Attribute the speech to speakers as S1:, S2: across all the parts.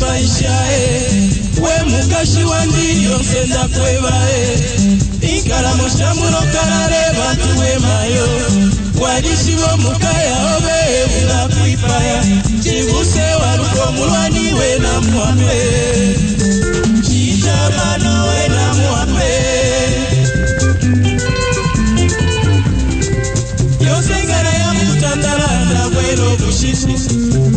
S1: baishae we mukashi wandiyo senda kwebae inkala mushamulo kalale bantu we mayo walishi bo mukaya obe unakwipaya chibuse waluko mulwani we na muape chijamano we na muape yosengana ya mutandala na welo bushishi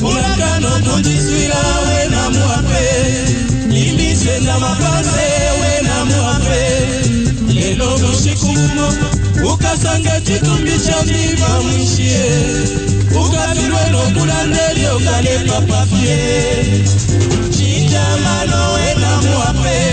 S1: ulakano kundiswila we na muape imbise na mapase we na muape lelo bushikumo ukasange chitumbi cha ndiba mwishie ukafirwe no kulandeli okale papafye chijamano we na muape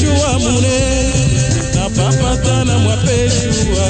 S2: Shua mune na papa tana mwape shua